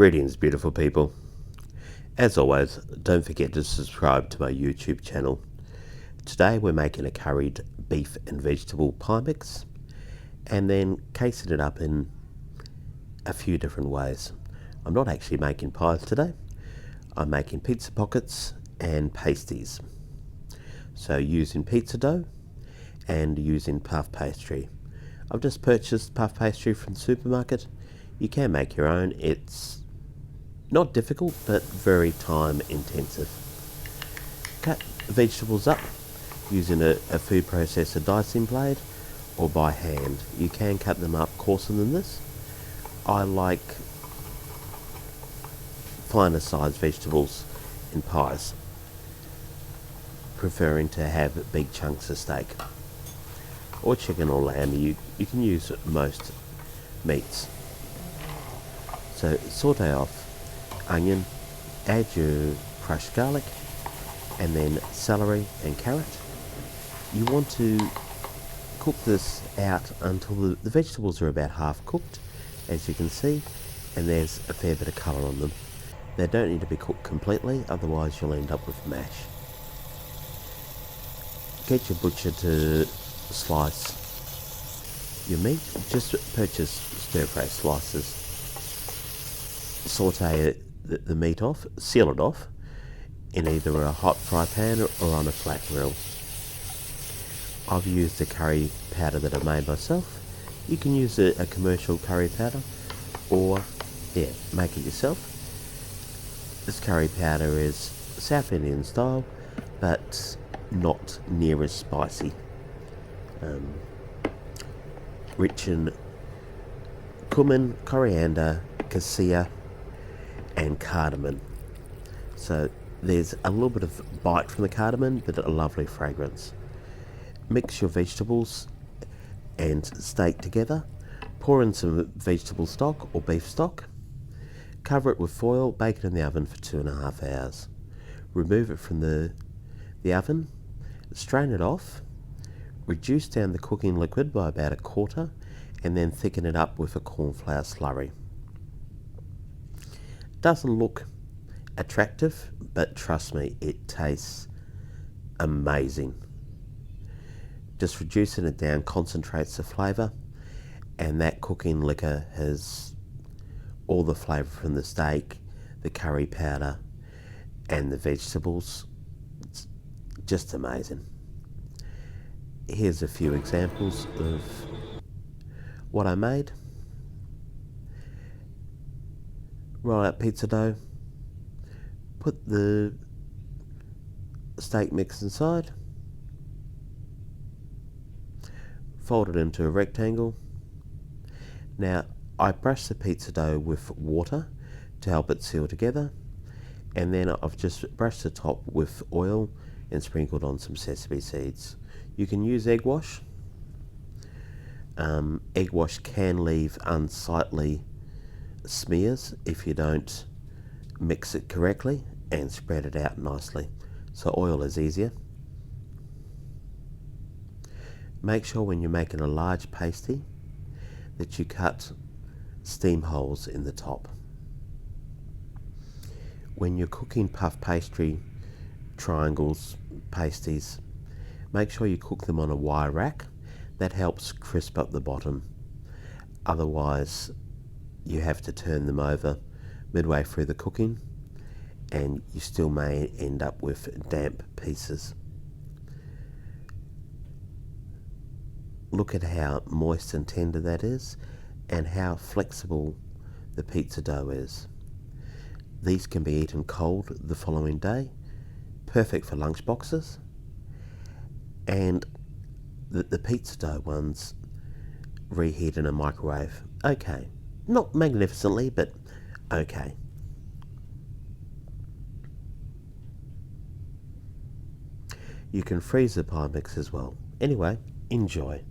Greetings, beautiful people. As always, don't forget to subscribe to my YouTube channel. Today we're making a curried beef and vegetable pie mix and then casing it up in a few different ways. I'm not actually making pies today. I'm making pizza pockets and pasties. So using pizza dough and using puff pastry. I've just purchased puff pastry from the supermarket. You can make your own. It's not difficult, but very time intensive. Cut vegetables up using a food processor dicing blade or by hand. You can cut them up coarser than this. I like finer sized vegetables in pies, preferring to have big chunks of steak or chicken or lamb. You can use most meats. So saute off onion, add your crushed garlic, and then celery and carrot. You want to cook this out until the vegetables are about half cooked, as you can see, and there's a fair bit of colour on them. They don't need to be cooked completely, otherwise you'll end up with mash. Get your butcher to slice your meat. Just purchase stir-fry slices. Saute the meat off, seal it off in either a hot fry pan or on a flat grill. I've used a curry powder that I made myself. You can use a commercial curry powder or make it yourself. This curry powder is South Indian style, but not near as spicy. Rich in cumin, coriander, cassia and cardamom. So there's a little bit of bite from the cardamom, but a lovely fragrance. Mix your vegetables and steak together. Pour in some vegetable stock or beef stock. Cover it with foil, bake it in the oven for 2.5 hours. Remove it from the oven, strain it off, reduce down the cooking liquid by about 1/4, and then thicken it up with a cornflour slurry. Doesn't look attractive, but trust me, it tastes amazing. Just reducing it down concentrates the flavour, and that cooking liquor has all the flavour from the steak, the curry powder and the vegetables. It's just amazing. Here's a few examples of what I made. Roll out pizza dough, put the steak mix inside, fold it into a rectangle. Now I brush the pizza dough with water to help it seal together, and then I've just brushed the top with oil and sprinkled on some sesame seeds. You can use egg wash. Egg wash can leave unsightly smears if you don't mix it correctly and spread it out nicely. So oil is easier. Make sure when you're making a large pasty that you cut steam holes in the top. When you're cooking puff pastry, triangles, pasties, make sure you cook them on a wire rack. That helps crisp up the bottom. Otherwise, you have to turn them over midway through the cooking and you still may end up with damp pieces. Look at how moist and tender that is and how flexible the pizza dough is. These can be eaten cold the following day, perfect for lunch boxes, and the pizza dough ones reheat in a microwave. Okay. Not magnificently, but okay. You can freeze the pie mix as well. Anyway, enjoy.